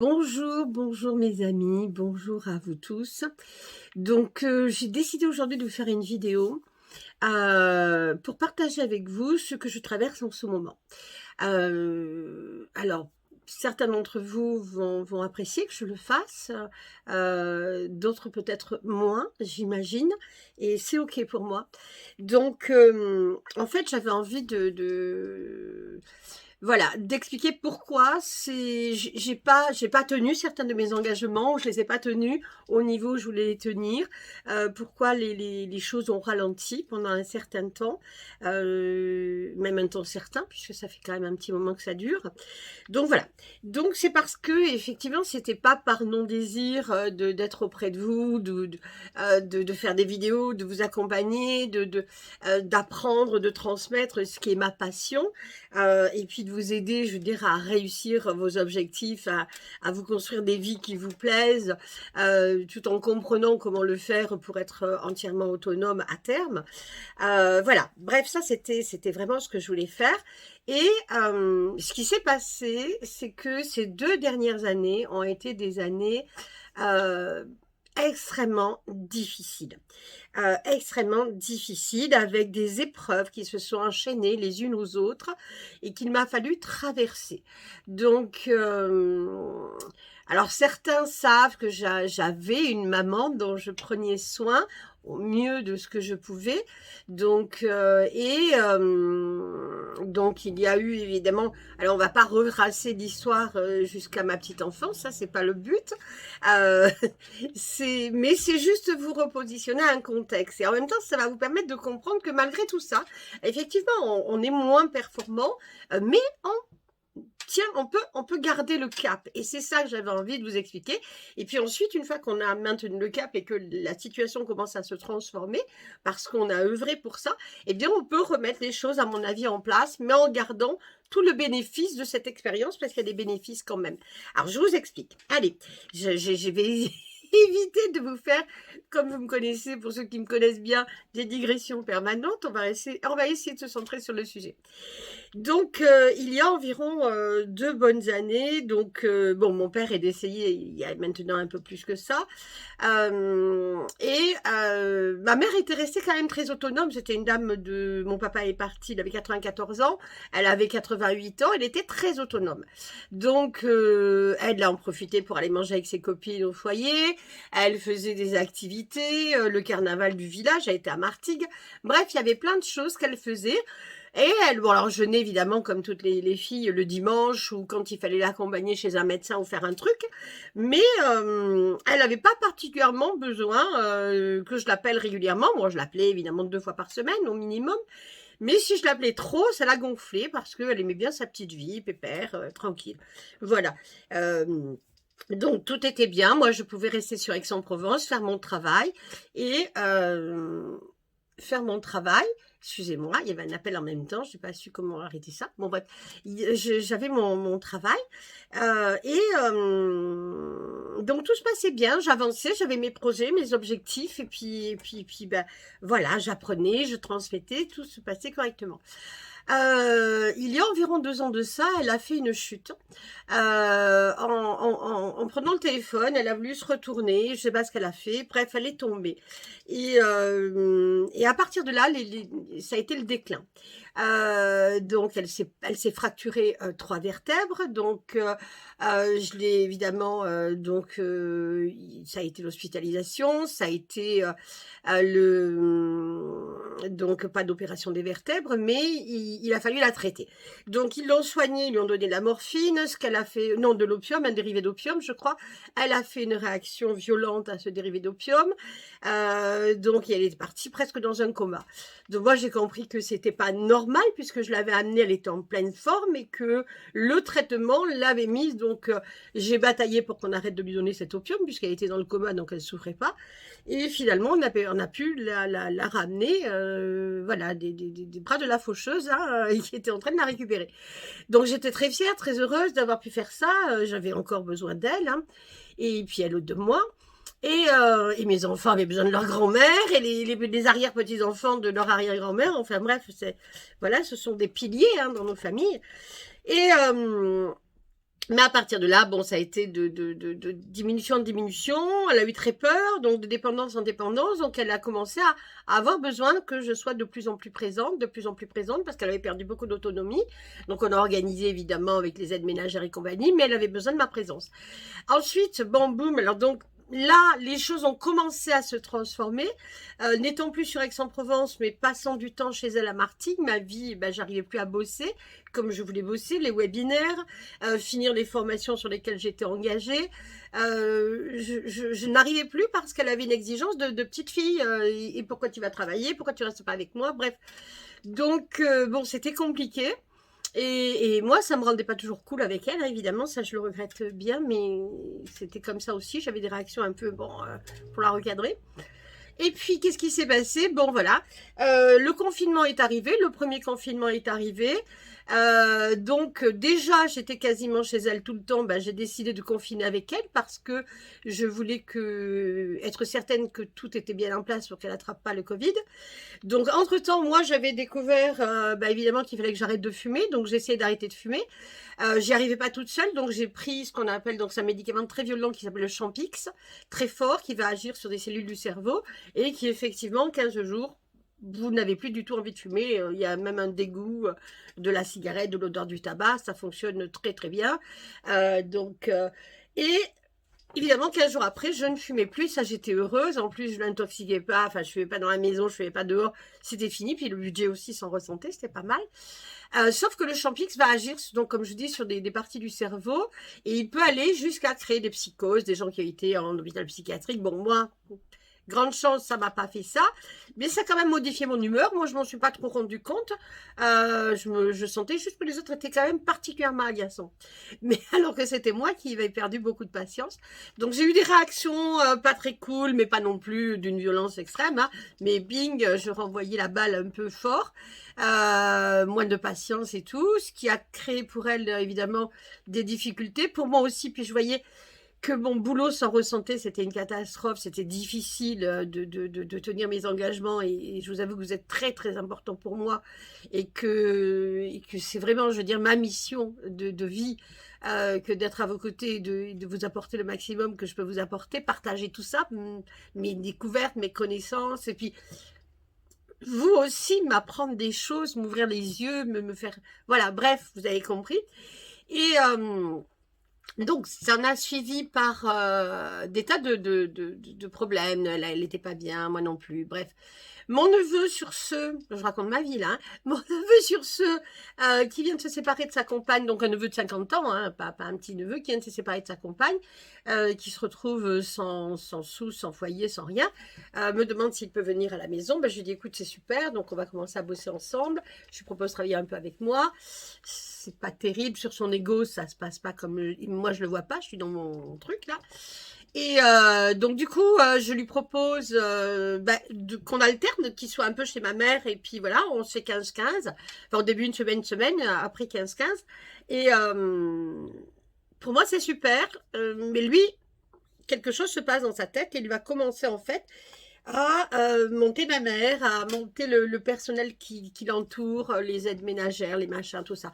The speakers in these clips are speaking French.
Bonjour, bonjour mes amis, bonjour à vous tous. Donc, j'ai décidé aujourd'hui de vous faire une vidéo pour partager avec vous ce que je traverse en ce moment. Alors, certains d'entre vous vont apprécier que je le fasse, d'autres peut-être moins, j'imagine, et c'est OK pour moi. Donc, en fait, j'avais envie voilà, d'expliquer pourquoi j'ai pas tenu certains de mes engagements, ou je les ai pas tenus au niveau où je voulais les tenir, pourquoi les choses ont ralenti pendant un certain temps, même un temps certain, puisque ça fait quand même un petit moment que ça dure. Donc voilà. Donc c'est parce que effectivement, c'était pas par non-désir, d'être auprès de vous, de faire des vidéos, de vous accompagner, d'apprendre, de transmettre ce qui est ma passion, et puis de vous aider, je veux dire, à réussir vos objectifs, à vous construire des vies qui vous plaisent, tout en comprenant comment le faire pour être entièrement autonome à terme. Voilà, bref, ça c'était vraiment ce que je voulais faire. Et ce qui s'est passé, c'est que ces 2 dernières années ont été des années euh, extrêmement difficiles, avec des épreuves qui se sont enchaînées les unes aux autres et qu'il m'a fallu traverser. Donc, alors certains savent que j'avais une maman dont je prenais soin au mieux de ce que je pouvais. Donc, donc il y a eu évidemment, alors on va pas retracer l'histoire jusqu'à ma petite enfance, ça c'est pas le but. Euh, mais c'est juste vous repositionner à un contexte. Et en même temps, ça va vous permettre de comprendre que malgré tout ça, effectivement, on est moins performant, mais tiens, on peut garder le cap. Et c'est ça que j'avais envie de vous expliquer. Et puis ensuite, une fois qu'on a maintenu le cap et que la situation commence à se transformer, parce qu'on a œuvré pour ça, eh bien, on peut remettre les choses, à mon avis, en place, mais en gardant tout le bénéfice de cette expérience, parce qu'il y a des bénéfices quand même. Alors, je vous explique. Allez, je vais éviter de vous faire, comme vous me connaissez, pour ceux qui me connaissent bien, des digressions permanentes. On va essayer de se centrer sur le sujet. Donc, il y a environ 2 bonnes années, donc bon, mon père est décédé il y a maintenant un peu plus que ça, et ma mère était restée quand même très autonome. C'était une dame de mon papa est parti, il avait 94 ans, elle avait 88 ans, elle était très autonome. Donc, elle en profitait pour aller manger avec ses copines au foyer, elle faisait des activités, le carnaval du village, elle était à Martigues. Bref, il y avait plein de choses qu'elle faisait. Et elle, bon alors jeûnait évidemment comme toutes les filles le dimanche, ou quand il fallait l'accompagner chez un médecin ou faire un truc, mais elle n'avait pas particulièrement besoin que je l'appelle régulièrement. Moi je l'appelais évidemment 2 fois par semaine au minimum, mais si je l'appelais trop, ça l'a gonflé parce qu'elle aimait bien sa petite vie, pépère, tranquille. Voilà. Euh, donc tout était bien, moi je pouvais rester sur Aix-en-Provence, faire mon travail, et faire mon travail. Excusez-moi, il y avait un appel en même temps, je n'ai pas su comment arrêter ça. Bon bref, j'avais mon travail, et donc tout se passait bien, j'avançais, j'avais mes projets, mes objectifs, et puis ben, voilà, j'apprenais, je transmettais, tout se passait correctement. Il y a environ 2 ans de ça, elle a fait une chute. En prenant le téléphone, elle a voulu se retourner, je ne sais pas ce qu'elle a fait, bref, elle est tombée. Et à partir de là, ça a été le déclin. Donc, elle s'est fracturée 3 vertèbres. Donc, je l'ai évidemment, ça a été l'hospitalisation, ça a été donc pas d'opération des vertèbres, mais il a fallu la traiter. Donc ils l'ont soignée, ils lui ont donné de la morphine, ce qu'elle a fait, non, de l'opium, un dérivé d'opium, je crois. Elle a fait une réaction violente à ce dérivé d'opium, donc elle est partie presque dans un coma. Donc moi j'ai compris que c'était pas normal, puisque je l'avais amenée, elle était en pleine forme, et que le traitement l'avait mise. Donc j'ai bataillé pour qu'on arrête de lui donner cet opium, puisqu'elle était dans le coma, donc elle souffrait pas. Et finalement, on a pu la ramener, voilà, des bras de la faucheuse, hein, qui était en train de la récupérer. Donc j'étais très fière, très heureuse d'avoir pu faire ça. J'avais encore besoin d'elle, hein, et puis elle de moi. Et mes enfants avaient besoin de leur grand-mère, et les arrière-petits-enfants de leur arrière-grand-mère. Enfin bref, voilà, ce sont des piliers, hein, dans nos familles. Et Mais à partir de là, bon, ça a été de diminution en diminution. Elle a eu très peur, donc de dépendance en dépendance. Donc, elle a commencé à avoir besoin que je sois de plus en plus présente, parce qu'elle avait perdu beaucoup d'autonomie. Donc, on a organisé évidemment avec les aides ménagères et compagnie, mais elle avait besoin de ma présence. Ensuite, bon, boum, alors donc, là, les choses ont commencé à se transformer. N'étant plus sur Aix-en-Provence, mais passant du temps chez elle à Martigues, ma vie, ben, j'arrivais plus à bosser comme je voulais bosser, les webinaires, finir les formations sur lesquelles j'étais engagée. Je n'arrivais plus parce qu'elle avait une exigence de petite fille. Et pourquoi tu vas travailler? Pourquoi tu restes pas avec moi? Bref. Donc, bon, c'était compliqué. Et moi, ça me rendait pas toujours cool avec elle, hein, évidemment, ça je le regrette bien, mais c'était comme ça aussi, j'avais des réactions un peu, bon, pour la recadrer. Et puis, qu'est-ce qui s'est passé? Bon, voilà, le confinement est arrivé, le premier confinement est arrivé, donc déjà, j'étais quasiment chez elle tout le temps, ben, j'ai décidé de confiner avec elle parce que je voulais être certaine que tout était bien en place pour qu'elle n'attrape pas le Covid. Donc, entre-temps, moi, j'avais découvert, bah, évidemment, qu'il fallait que j'arrête de fumer. Donc, j'ai essayé d'arrêter de fumer. J'y arrivais pas toute seule. Donc, j'ai pris ce qu'on appelle, donc, c'est un médicament très violent qui s'appelle le Champix, très fort, qui va agir sur des cellules du cerveau et qui, effectivement, 15 jours, vous n'avez plus du tout envie de fumer. Il y a même un dégoût de la cigarette, de l'odeur du tabac. Ça fonctionne très, très bien. Et évidemment, 15 jours après, je ne fumais plus, ça j'étais heureuse, en plus je n'intoxiquais pas, enfin je ne fumais pas dans la maison, je ne fumais pas dehors, c'était fini, puis le budget aussi s'en ressentait, c'était pas mal. Sauf que le Champix va agir, donc comme je dis, sur des parties du cerveau, et il peut aller jusqu'à créer des psychoses, des gens qui ont été en hôpital psychiatrique. Bon, moi, grande chance, ça m'a pas fait ça, mais ça a quand même modifié mon humeur. Moi, je m'en suis pas trop rendu compte. Je sentais juste que les autres étaient quand même particulièrement agaçants. Mais alors que c'était moi qui avais perdu beaucoup de patience. Donc, j'ai eu des réactions pas très cool, mais pas non plus d'une violence extrême, hein. Mais bing, je renvoyais la balle un peu fort. Moins de patience et tout, ce qui a créé pour elle, évidemment, des difficultés. Pour moi aussi, puis je voyais que mon boulot s'en ressentait, c'était une catastrophe, c'était difficile de tenir mes engagements et je vous avoue que vous êtes très très important pour moi et que c'est vraiment, je veux dire, ma mission de vie que d'être à vos côtés et de vous apporter le maximum que je peux vous apporter, partager tout ça, mes découvertes, mes connaissances et puis vous aussi m'apprendre des choses, m'ouvrir les yeux, me faire... Voilà, bref, vous avez compris. Et... donc, ça en a suivi par des tas de problèmes. Elle n'était pas bien, moi non plus. Bref, mon neveu sur ce, je raconte ma vie là, hein, mon neveu sur ce, qui vient de se séparer de sa compagne, donc un neveu de 50 ans, hein, pas un petit neveu, qui vient de se séparer de sa compagne, qui se retrouve sans sous, sans foyer, sans rien, me demande s'il peut venir à la maison. Ben, je lui dis, écoute, c'est super, donc on va commencer à bosser ensemble. Je lui propose de travailler un peu avec moi. C'est pas terrible, sur son ego, ça se passe pas comme... Moi, je le vois pas, je suis dans mon truc là. Et donc du coup, je lui propose qu'on alterne, qu'il soit un peu chez ma mère, et puis voilà, on se fait 15-15. Enfin, au début, une semaine, après 15-15. Et pour moi, c'est super. Mais lui, quelque chose se passe dans sa tête, et il va commencer en fait à monter ma mère, à monter le personnel qui l'entoure, les aides ménagères, les machins, tout ça.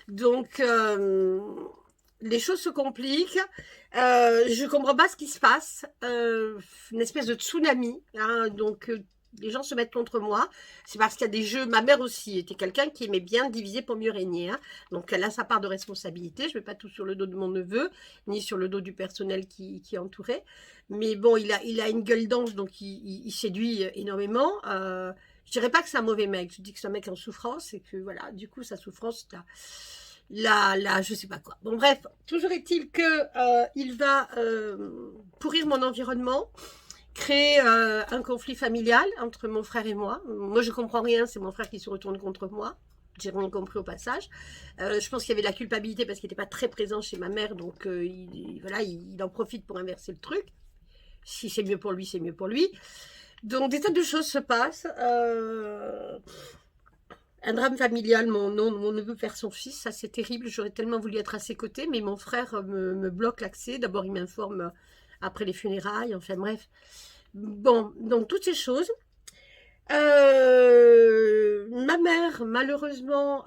Donc... les choses se compliquent, je comprends pas ce qui se passe, une espèce de tsunami, hein, donc les gens se mettent contre moi, c'est parce qu'il y a des jeux, ma mère aussi était quelqu'un qui aimait bien diviser pour mieux régner, hein, donc elle a sa part de responsabilité, je ne mets pas tout sur le dos de mon neveu, ni sur le dos du personnel qui entourait, mais bon, il a une gueule d'ange, donc il séduit énormément, je dirais pas que c'est un mauvais mec, je dis que c'est un mec en souffrance, et que voilà, du coup sa souffrance, je sais pas quoi. Bon bref, toujours est-il que il va pourrir mon environnement, créer un conflit familial entre mon frère et moi. Moi je comprends rien, c'est mon frère qui se retourne contre moi. J'ai rien compris au passage. Je pense qu'il y avait de la culpabilité parce qu'il n'était pas très présent chez ma mère, donc voilà, il en profite pour inverser le truc. Si c'est mieux pour lui, c'est mieux pour lui. Donc des tas de choses se passent. Un drame familial, mon neveu perd son fils, ça c'est terrible, j'aurais tellement voulu être à ses côtés, mais mon frère me bloque l'accès, d'abord il m'informe après les funérailles, enfin bref. Bon, donc toutes ces choses. Ma mère, malheureusement,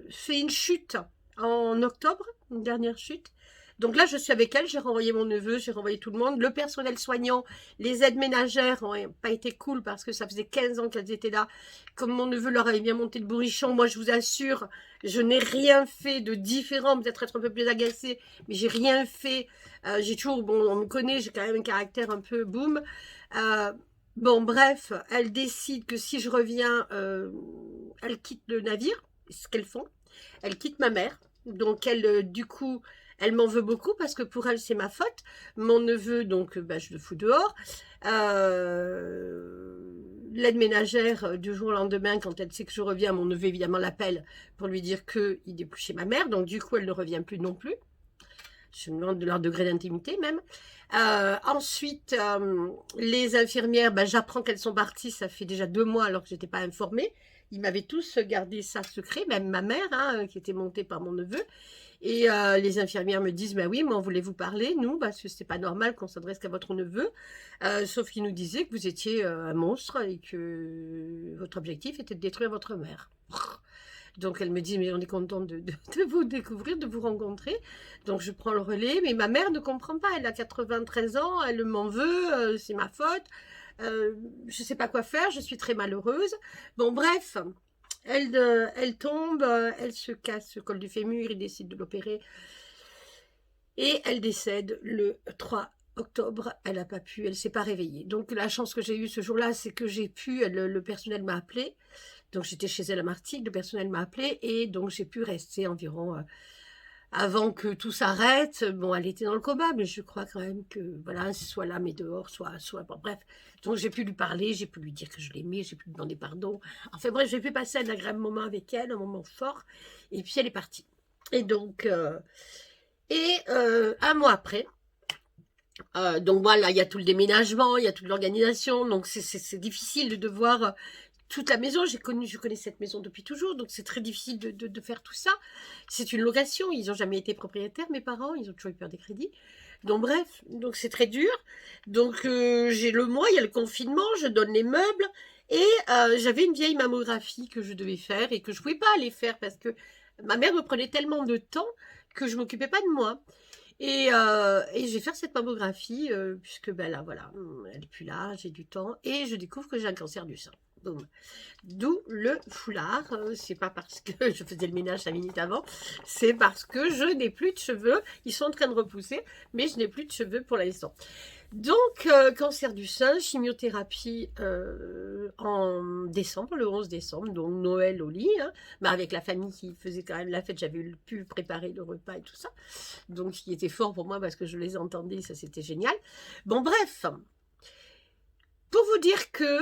fait une chute en octobre, une dernière chute. Donc là, je suis avec elle, j'ai renvoyé mon neveu, j'ai renvoyé tout le monde. Le personnel soignant, les aides ménagères n'ont pas été cool parce que ça faisait 15 ans qu'elles étaient là. Comme mon neveu leur avait bien monté le bourrichon, moi je vous assure, je n'ai rien fait de différent, peut-être être un peu plus agacée, mais j'ai rien fait. J'ai toujours, bon, on me connaît, j'ai quand même un caractère un peu boum. Bon, bref, elle décide que si je reviens, elle quitte le navire, ce qu'elles font. Elle quitte ma mère. Donc, elle, du coup, elle m'en veut beaucoup parce que pour elle, c'est ma faute. Mon neveu, donc, bah, je le fous dehors. L'aide ménagère, du jour au lendemain, quand elle sait que je reviens, mon neveu, évidemment, l'appelle pour lui dire qu'il n'est plus chez ma mère. Donc, du coup, elle ne revient plus non plus. Je me demande de leur degré d'intimité même. Ensuite, les infirmières, ben, j'apprends qu'elles sont parties, ça fait déjà 2 mois alors que je n'étais pas informée. Ils m'avaient tous gardé ça secret, même ma mère, hein, qui était montée par mon neveu. Et les infirmières me disent, ben oui, mais on voulait vous parler, nous, parce que c'est pas normal qu'on s'adresse qu'à votre neveu. Sauf qu'ils nous disaient que vous étiez un monstre et que votre objectif était de détruire votre mère. Donc elle me dit, mais on est contente de vous découvrir, de vous rencontrer. Donc je prends le relais, mais ma mère ne comprend pas. Elle a 93 ans, elle m'en veut, c'est ma faute. Je ne sais pas quoi faire, je suis très malheureuse. Bon, bref, elle tombe, elle se casse le col du fémur, il décide de l'opérer. Et elle décède le 3 octobre, elle n'a pas pu, elle ne s'est pas réveillée. Donc la chance que j'ai eue ce jour-là, c'est que j'ai pu, le personnel m'a appelé. Donc j'étais chez elle à Martigues, le personnel m'a appelé et donc j'ai pu rester environ avant que tout s'arrête. Bon, elle était dans le coma, mais je crois quand même que voilà, soit là mais dehors, soit bon, bref. Donc j'ai pu lui parler, j'ai pu lui dire que je l'aimais, j'ai pu lui demander pardon. Enfin bref, j'ai pu passer un agréable moment avec elle, un moment fort. Et puis elle est partie. Et donc un mois après. Donc voilà, il y a tout le déménagement, il y a toute l'organisation, donc c'est difficile de devoir toute la maison, je connais cette maison depuis toujours, donc c'est très difficile de faire tout ça. C'est une location, ils n'ont jamais été propriétaires, mes parents, ils ont toujours eu peur des crédits. Donc bref, donc c'est très dur. Donc j'ai le mois, il y a le confinement, je donne les meubles, et j'avais une vieille mammographie que je devais faire et que je ne pouvais pas aller faire parce que ma mère me prenait tellement de temps que je ne m'occupais pas de moi. Et je vais faire cette mammographie, puisque ben là, voilà, elle n'est plus là, j'ai du temps, et je découvre que j'ai un cancer du sein. Boum. D'où le foulard. C'est pas parce que je faisais le ménage 5 minutes avant, c'est parce que je n'ai plus de cheveux. Ils sont en train de repousser, mais je n'ai plus de cheveux pour l'instant. Donc, cancer du sein, chimiothérapie en décembre, le 11 décembre, donc Noël au lit, hein, mais avec la famille qui faisait quand même la fête, j'avais pu préparer le repas et tout ça. Donc, ce qui était fort pour moi parce que je les entendais, ça c'était génial. Bon, bref. Pour vous dire que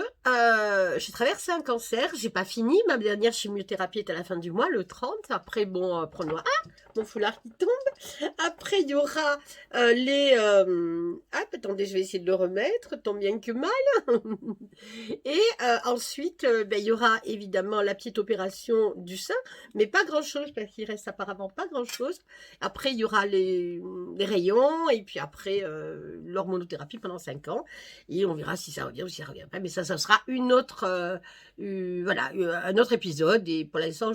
j'ai traversé un cancer, j'ai pas fini, ma dernière chimiothérapie est à la fin du mois, le 30. Après, bon, prenez-moi mon foulard qui tombe. Après, il y aura attendez, je vais essayer de le remettre, tant bien que mal. Et ensuite, ben, il y aura évidemment la petite opération du sein, mais pas grand-chose, parce qu'il reste apparemment pas grand-chose. Après, il y aura les rayons, et puis après, l'hormonothérapie pendant 5 ans. Et on verra si ça revient ou si ça revient pas. Mais ça sera une autre, voilà, un autre épisode. Et pour l'instant,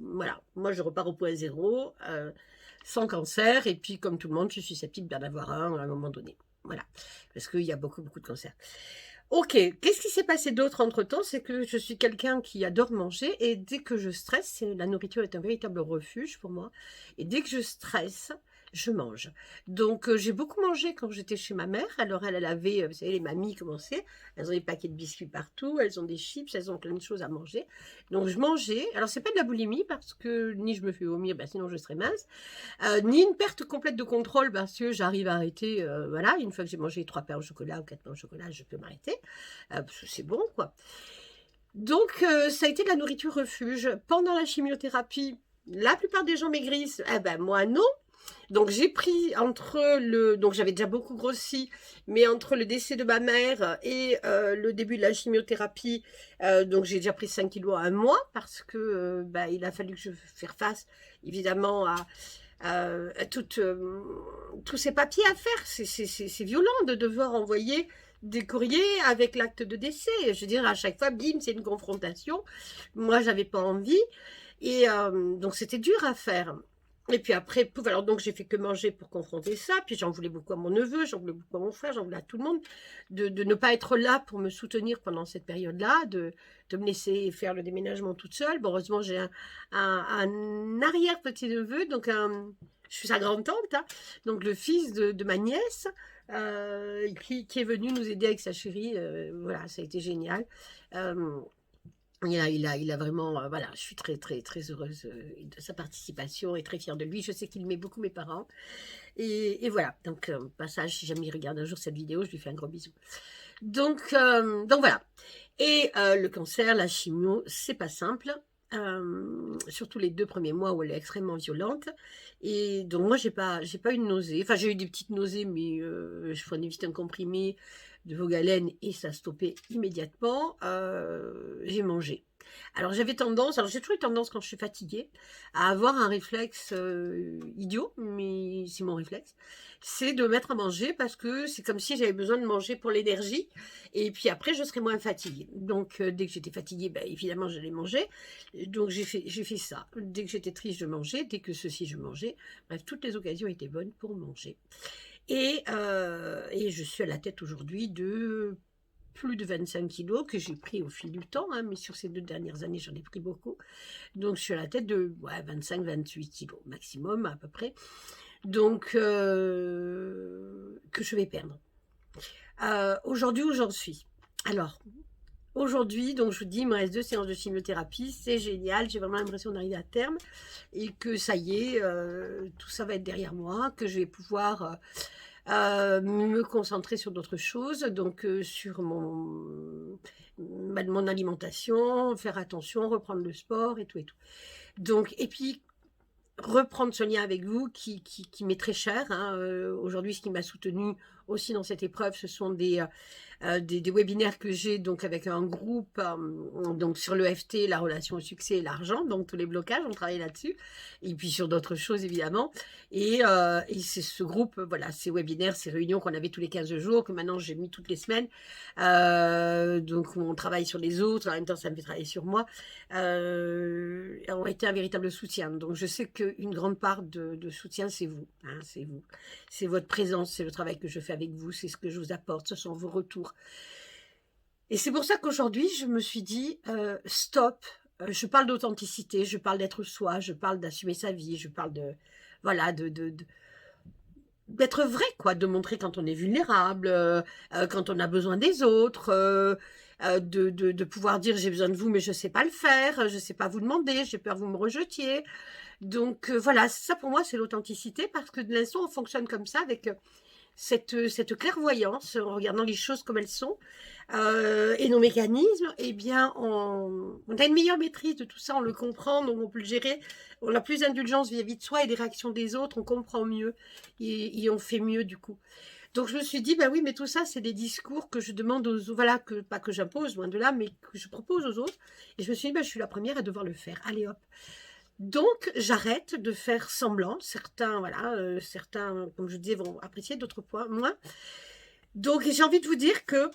voilà, moi, je repars au point zéro, sans cancer. Et puis, comme tout le monde, je suis susceptible d'en avoir un à un moment donné. Voilà, parce qu'il y a beaucoup, beaucoup de cancers. Ok, qu'est-ce qui s'est passé d'autre entre-temps? C'est que je suis quelqu'un qui adore manger et dès que je stresse, la nourriture est un véritable refuge pour moi. Et dès que je stresse, je mange. Donc, j'ai beaucoup mangé quand j'étais chez ma mère. Alors, elle avait, vous savez, les mamies commençaient. Elles ont des paquets de biscuits partout, elles ont des chips, elles ont plein de choses à manger. Donc, je mangeais. Alors, c'est pas de la boulimie parce que ni je me fais vomir, ben, sinon je serais mince. Ni une perte complète de contrôle parce que j'arrive à arrêter. Voilà, une fois que j'ai mangé 3 pains au chocolat ou 4 pains au chocolat, je peux m'arrêter. Parce que c'est bon, quoi. Donc, ça a été de la nourriture refuge. Pendant la chimiothérapie, la plupart des gens maigrissent. Eh ben, moi, non. Donc j'ai pris donc j'avais déjà beaucoup grossi, mais entre le décès de ma mère et le début de la chimiothérapie, donc j'ai déjà pris 5 kilos à un mois parce que bah, il a fallu que je fasse face évidemment à tous ces papiers à faire. C'est violent de devoir envoyer des courriers avec l'acte de décès. Je veux dire, à chaque fois, bim, c'est une confrontation. Moi, j'avais pas envie. Et donc, c'était dur à faire. Et puis après, pouf, alors donc j'ai fait que manger pour confronter ça. Puis j'en voulais beaucoup à mon neveu, j'en voulais beaucoup à mon frère, j'en voulais à tout le monde. De ne pas être là pour me soutenir pendant cette période-là, de me laisser faire le déménagement toute seule. Bon, heureusement, j'ai un arrière-petit-neveu, donc je suis sa grande-tante, hein, donc le fils de ma nièce, qui est venu nous aider avec sa chérie. Voilà, ça a été génial. Euh, il a vraiment, voilà, je suis très, très, très heureuse de sa participation et très fière de lui. Je sais qu'il aimait beaucoup mes parents. Et voilà, donc, passage, si jamais il regarde un jour cette vidéo, je lui fais un gros bisou. Donc voilà. Et le cancer, la chimio, c'est pas simple. Surtout les 2 premiers mois où elle est extrêmement violente. Et donc moi, j'ai pas eu de nausées. Enfin, j'ai eu des petites nausées, mais je prenais vite un comprimé de Vogalène et ça stoppait immédiatement. J'ai mangé. Alors j'avais tendance, alors j'ai toujours eu tendance quand je suis fatiguée à avoir un réflexe idiot, mais c'est mon réflexe, c'est de mettre à manger parce que c'est comme si j'avais besoin de manger pour l'énergie et puis après je serais moins fatiguée. Donc dès que j'étais fatiguée, ben, évidemment j'allais manger. Donc j'ai fait ça. Dès que j'étais triste, je mangeais. Dès que ceci, je mangeais. Bref, toutes les occasions étaient bonnes pour manger. Et je suis à la tête aujourd'hui de plus de 25 kilos que j'ai pris au fil du temps, hein, mais sur ces 2 dernières années, j'en ai pris beaucoup. Donc, je suis à la tête de 25-28 kilos maximum, à peu près. Donc, que je vais perdre. Aujourd'hui, où j'en suis? Alors, aujourd'hui, donc je vous dis, il me reste 2 séances de chimiothérapie, c'est génial, j'ai vraiment l'impression d'arriver à terme et que ça y est, tout ça va être derrière moi, que je vais pouvoir me concentrer sur d'autres choses, donc sur mon alimentation, faire attention, reprendre le sport et tout et tout. Donc, et puis reprendre ce lien avec vous qui m'est très cher. Hein. Aujourd'hui, ce qui m'a soutenu aussi dans cette épreuve, ce sont des webinaires que j'ai donc avec un groupe donc sur l'EFT, la relation au succès et l'argent, donc tous les blocages, on travaille là-dessus, et puis sur d'autres choses évidemment. Et c'est ce groupe, voilà, ces webinaires, ces réunions qu'on avait tous les 15 jours, que maintenant j'ai mis toutes les semaines. Donc on travaille sur les autres, en même temps ça me fait travailler sur moi, ont été un véritable soutien. Donc je sais qu'une grande part de soutien, c'est vous. Hein, c'est vous. C'est votre présence, c'est le travail que je fais avec vous, c'est ce que je vous apporte, ce sont vos retours. Et c'est pour ça qu'aujourd'hui, je me suis dit, stop, je parle d'authenticité, je parle d'être soi, je parle d'assumer sa vie, je parle de, voilà, d'être vrai, quoi, de montrer quand on est vulnérable, quand on a besoin des autres, de pouvoir dire j'ai besoin de vous mais je ne sais pas le faire, je ne sais pas vous demander, j'ai peur que vous me rejetiez. Donc voilà, ça pour moi c'est l'authenticité parce que de l'instant on fonctionne comme ça avec cette clairvoyance en regardant les choses comme elles sont et nos mécanismes, eh bien on a une meilleure maîtrise de tout ça, on le comprend, donc on peut le gérer, on a plus d'indulgence vis-à-vis de soi et des réactions des autres, on comprend mieux et on fait mieux du coup. Donc je me suis dit, bah oui, mais tout ça, c'est des discours que je demande aux autres, voilà, que, pas que j'impose, loin de là, mais que je propose aux autres. Et je me suis dit, bah, je suis la première à devoir le faire. Allez hop. Donc j'arrête de faire semblant. Certains, voilà, certains, comme je disais, vont apprécier, d'autres moins. Donc j'ai envie de vous dire que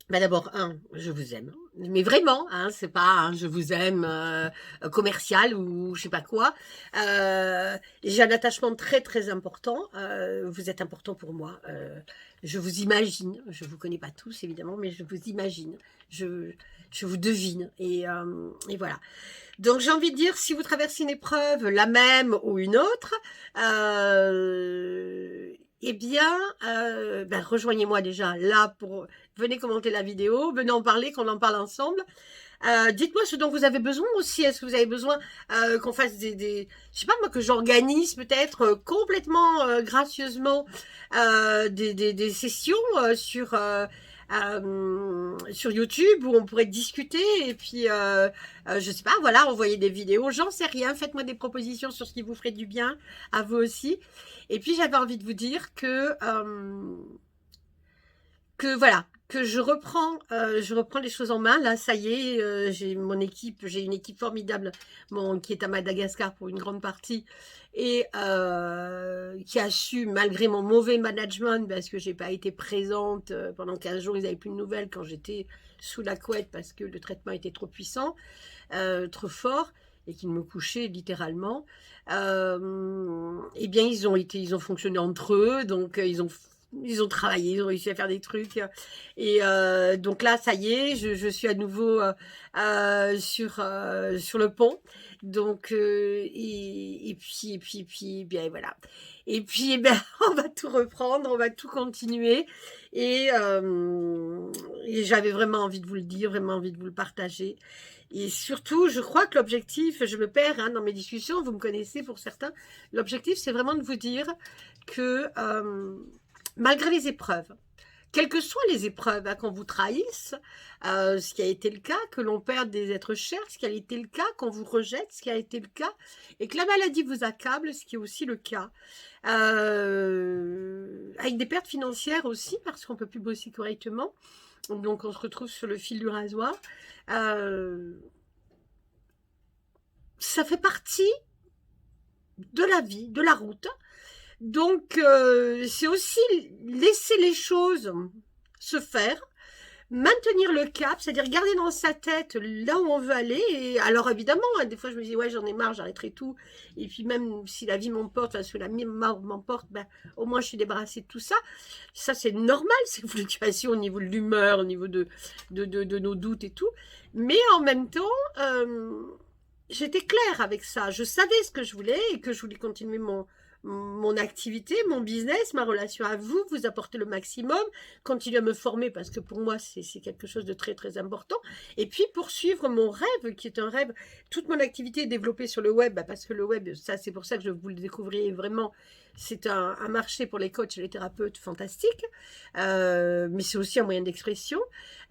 bah d'abord, je vous aime. Mais vraiment, hein, c'est pas un je vous aime commercial ou je sais pas quoi. J'ai un attachement très très important. Vous êtes important pour moi. Je vous imagine. Je vous connais pas tous évidemment, mais je vous imagine. Je vous devine. Et voilà. Donc j'ai envie de dire, si vous traversez une épreuve, la même ou une autre, eh bien, rejoignez-moi déjà là pour venez commenter la vidéo, venez en parler, qu'on en parle ensemble. Dites-moi ce dont vous avez besoin aussi. Est-ce que vous avez besoin qu'on fasse je sais pas moi, que j'organise peut-être complètement gracieusement des sessions sur YouTube où on pourrait discuter et puis je sais pas, voilà, envoyer des vidéos, j'en sais rien, faites-moi des propositions sur ce qui vous ferait du bien à vous aussi. Et puis j'avais envie de vous dire que voilà, que je reprends les choses en main. Là, ça y est, j'ai une équipe formidable, qui est à Madagascar pour une grande partie, et qui a su, malgré mon mauvais management, parce que j'ai pas été présente pendant 15 jours, ils n'avaient plus de nouvelles quand j'étais sous la couette parce que le traitement était trop puissant, trop fort. et qu'ils me couchaient littéralement, eh bien ils ont fonctionné entre eux, donc ils ont travaillé, ils ont réussi à faire des trucs. Et donc là, ça y est, je suis à nouveau sur le pont. Donc, et puis, bien voilà. Et puis, eh ben, on va tout reprendre, on va tout continuer. Et, et j'avais vraiment envie de vous le dire, vraiment envie de vous le partager. Et surtout, je crois que l'objectif, je me perds hein, dans mes discussions, vous me connaissez pour certains, l'objectif, c'est vraiment de vous dire que malgré les épreuves, quelles que soient les épreuves, hein, qu'on vous trahisse, ce qui a été le cas, que l'on perde des êtres chers, ce qui a été le cas, qu'on vous rejette, ce qui a été le cas, et que la maladie vous accable, ce qui est aussi le cas, avec des pertes financières aussi, parce qu'on ne peut plus bosser correctement, donc on se retrouve sur le fil du rasoir. Ça fait partie de la vie, de la route. Donc, c'est aussi laisser les choses se faire, maintenir le cap, c'est-à-dire garder dans sa tête là où on veut aller. Et alors, évidemment, hein, des fois, je me dis, ouais, j'en ai marre, j'arrêterai tout. Et puis, même si la vie m'emporte, enfin, si la mort m'emporte, ben, au moins, je suis débarrassée de tout ça. Ça, c'est normal, ces fluctuations au niveau de l'humeur, au niveau de nos doutes et tout. Mais en même temps, j'étais claire avec ça. Je savais ce que je voulais et que je voulais continuer mon activité, mon business, ma relation à vous, vous apporter le maximum, continuer à me former parce que pour moi c'est quelque chose de très très important et puis poursuivre mon rêve qui est un rêve, toute mon activité est développée sur le web parce que le web, ça c'est pour ça que je vous le découvriez vraiment, c'est un marché pour les coachs et les thérapeutes fantastique, mais c'est aussi un moyen d'expression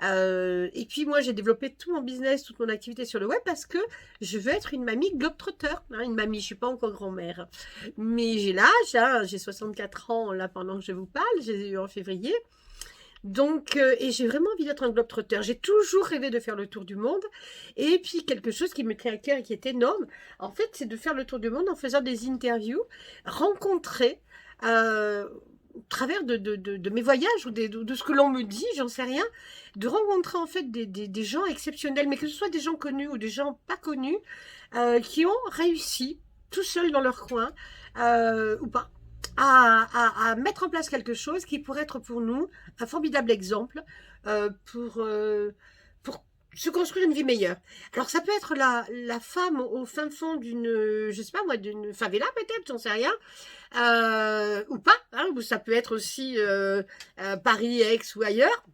et puis moi j'ai développé tout mon business, toute mon activité sur le web parce que je veux être une mamie globetrotter, hein, une mamie, je suis pas encore grand-mère mais j'ai l'âge, hein, j'ai 64 ans là pendant que je vous parle, j'ai eu en février. Donc, et j'ai vraiment envie d'être un globetrotter. J'ai toujours rêvé de faire le tour du monde. Et puis, quelque chose qui me tient à cœur et qui est énorme, en fait, c'est de faire le tour du monde en faisant des interviews, rencontrer, au travers de mes voyages ou de ce que l'on me dit, j'en sais rien, de rencontrer en fait des gens exceptionnels, mais que ce soit des gens connus ou des gens pas connus, qui ont réussi tout seuls dans leur coin, ou pas, à mettre en place quelque chose qui pourrait être pour nous un formidable exemple pour se construire une vie meilleure. Alors ça peut être la femme au fin fond d'une, je sais pas moi, d'une favela peut-être, j'en sais rien, ou pas, hein, ou ça peut être aussi Paris, Aix ou ailleurs,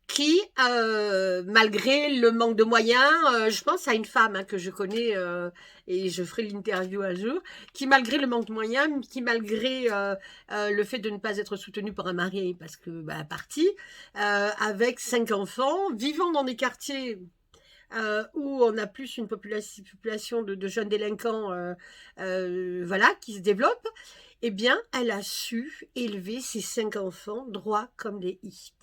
qui, malgré le manque de moyens, je pense à une femme hein, que je connais et je ferai l'interview un jour, qui malgré le manque de moyens, qui malgré le fait de ne pas être soutenue par un mari parce que bah, parti, avec 5 enfants, vivant dans des quartiers où on a plus une population de jeunes délinquants voilà, qui se développe, eh bien, elle a su élever ses 5 enfants droits comme des i.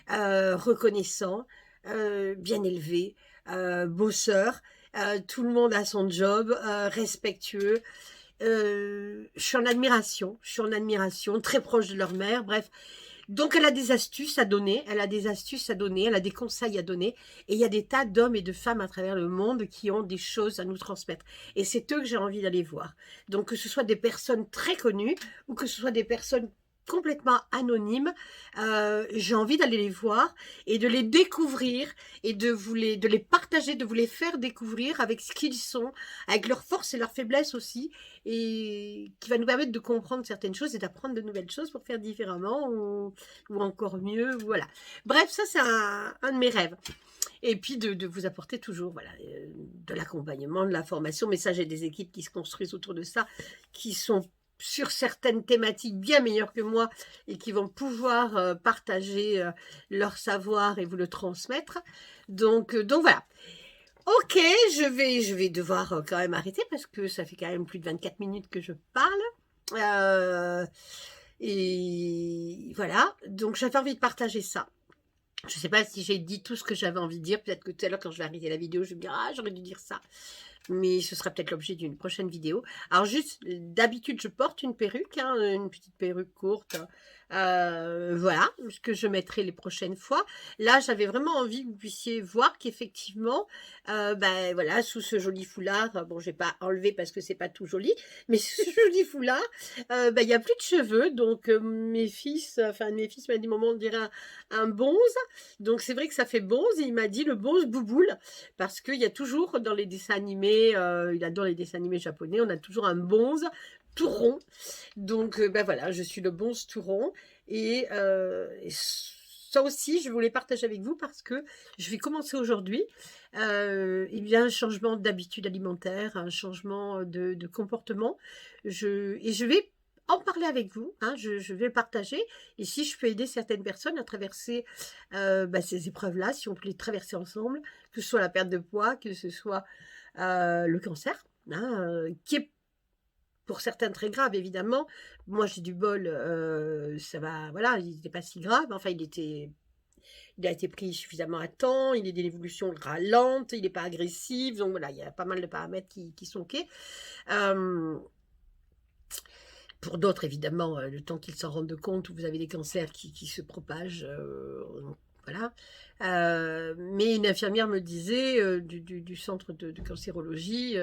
Reconnaissants, bien élevés, bosseurs, tout le monde a son job, respectueux. Je suis en admiration, très proche de leur mère, bref. Donc elle a des astuces à donner, elle a des conseils à donner, et il y a des tas d'hommes et de femmes à travers le monde qui ont des choses à nous transmettre. Et c'est eux que j'ai envie d'aller voir. Donc que ce soit des personnes très connues, ou que ce soit des personnes complètement anonymes, j'ai envie d'aller les voir et de les découvrir et de les partager, de vous les faire découvrir avec ce qu'ils sont, avec leurs forces et leurs faiblesses aussi, et qui va nous permettre de comprendre certaines choses et d'apprendre de nouvelles choses pour faire différemment ou encore mieux, voilà. Bref, ça c'est un de mes rêves. Et puis de vous apporter toujours voilà, de l'accompagnement, de la formation, mais ça j'ai des équipes qui se construisent autour de ça, qui sont sur certaines thématiques bien meilleures que moi et qui vont pouvoir partager leur savoir et vous le transmettre. Donc voilà. Ok, je vais devoir quand même arrêter parce que ça fait quand même plus de 24 minutes que je parle. Et voilà, donc j'avais envie de partager ça. Je ne sais pas si j'ai dit tout ce que j'avais envie de dire. Peut-être que tout à l'heure, quand je vais arrêter la vidéo, je vais me dire « Ah, j'aurais dû dire ça ». mais ce sera peut-être l'objet d'une prochaine vidéo. Alors juste, d'habitude, je porte une perruque, hein, une petite perruque courte, voilà, ce que je mettrai les prochaines fois. Là, j'avais vraiment envie que vous puissiez voir qu'effectivement, ben voilà, sous ce joli foulard, bon, je vais pas enlever parce que c'est pas tout joli, mais sous ce joli foulard, ben, il y a plus de cheveux, donc mes fils m'a dit, maman, on dirait un bonze, donc c'est vrai que ça fait bonze, et il m'a dit le bonze bouboule, parce qu'il y a toujours dans les dessins animés, il adore les dessins animés japonais, on a toujours un bonze tout rond. Donc, ben voilà, je suis le bonze tout rond. Et ça aussi, je voulais partager avec vous parce que je vais commencer aujourd'hui. Il y a un changement d'habitude alimentaire, un changement de comportement. Et je vais en parler avec vous, hein, je vais le partager. Et si je peux aider certaines personnes à traverser ces épreuves-là, si on peut les traverser ensemble, que ce soit la perte de poids, que ce soit le cancer, hein, qui est pour certains très grave, évidemment. Moi, j'ai du bol, ça va, voilà, il n'était pas si grave. Enfin, il a été pris suffisamment à temps, il est d'une évolution lente, il n'est pas agressif. Donc voilà, il y a pas mal de paramètres qui sont OK. Pour d'autres, évidemment, le temps qu'ils s'en rendent compte, vous avez des cancers qui se propagent. Voilà. Mais une infirmière me disait du centre de cancérologie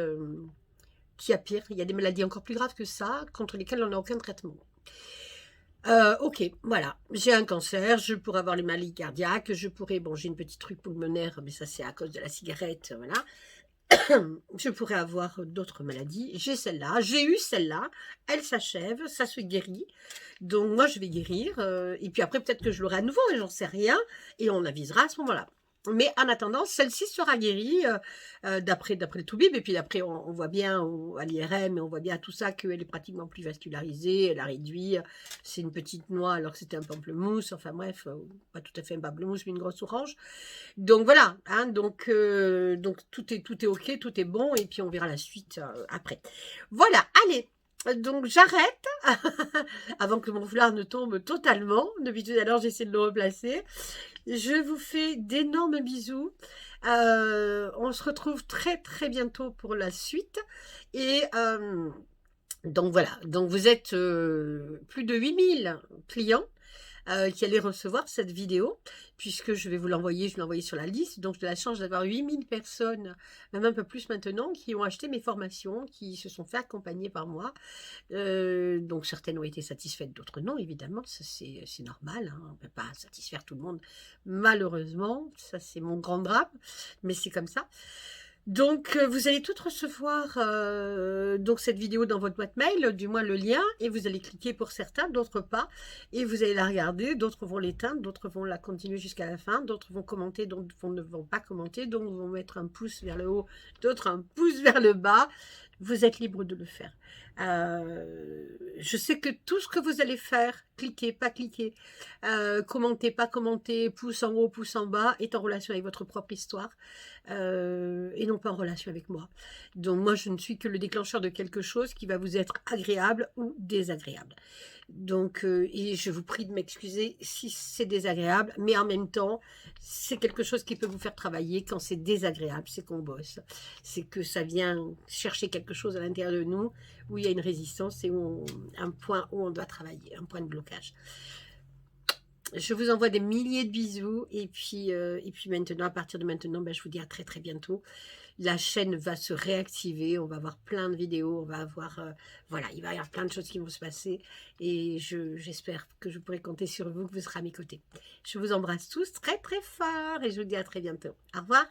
qu'il y a pire. Il y a des maladies encore plus graves que ça, contre lesquelles on n'a aucun traitement. Ok, voilà, j'ai un cancer, je pourrais avoir les maladies cardiaques, j'ai une petite truc pulmonaire, mais ça c'est à cause de la cigarette, voilà. Je pourrais avoir d'autres maladies, j'ai celle-là, j'ai eu celle-là, elle s'achève, ça se guérit, donc moi je vais guérir, et puis après peut-être que je l'aurai à nouveau, et j'en sais rien, et on avisera à ce moment-là. Mais en attendant, celle-ci sera guérie d'après le Toubib. Et puis après, on voit bien à l'IRM, et on voit bien à tout ça qu'elle est pratiquement plus vascularisée. Elle a réduit. C'est une petite noix alors que c'était un pamplemousse. Enfin bref, pas tout à fait un pamplemousse, mais une grosse orange. Donc voilà. Hein, donc tout est OK, tout est bon. Et puis on verra la suite après. Voilà, allez. Donc j'arrête avant que mon foulard ne tombe totalement. Depuis tout à l'heure, j'essaie de le replacer. Je vous fais d'énormes bisous. On se retrouve très très bientôt pour la suite. Et donc voilà, donc vous êtes plus de 8000 clients qui allaient recevoir cette vidéo, puisque je vais vous l'envoyer, je vais l'envoyer sur la liste. Donc j'ai la chance d'avoir 8000 personnes, même un peu plus maintenant, qui ont acheté mes formations, qui se sont fait accompagner par moi. Donc certaines ont été satisfaites, d'autres non, évidemment, ça c'est normal, hein, on ne peut pas satisfaire tout le monde, malheureusement, ça c'est mon grand drame, mais c'est comme ça. Donc, vous allez toutes recevoir donc cette vidéo dans votre boîte mail, du moins le lien, et vous allez cliquer pour certains, d'autres pas, et vous allez la regarder, d'autres vont l'éteindre, d'autres vont la continuer jusqu'à la fin, d'autres vont commenter, d'autres ne vont pas commenter, donc vont mettre un pouce vers le haut, d'autres un pouce vers le bas. Vous êtes libre de le faire. Je sais que tout ce que vous allez faire, cliquez, pas cliquer, commentez, pas commenter, pouce en haut, pouce en bas, est en relation avec votre propre histoire et non pas en relation avec moi. Donc moi, je ne suis que le déclencheur de quelque chose qui va vous être agréable ou désagréable. Donc, et je vous prie de m'excuser si c'est désagréable, mais en même temps, c'est quelque chose qui peut vous faire travailler. Quand c'est désagréable, c'est qu'on bosse. C'est que ça vient chercher quelque chose à l'intérieur de nous, où il y a une résistance et un point où on doit travailler, un point de blocage. Je vous envoie des milliers de bisous et puis maintenant, à partir de maintenant, je vous dis à très très bientôt. La chaîne va se réactiver, on va avoir plein de vidéos, on va avoir, voilà, il va y avoir plein de choses qui vont se passer et j'espère que je pourrai compter sur vous, que vous serez à mes côtés. Je vous embrasse tous très très fort et je vous dis à très bientôt. Au revoir.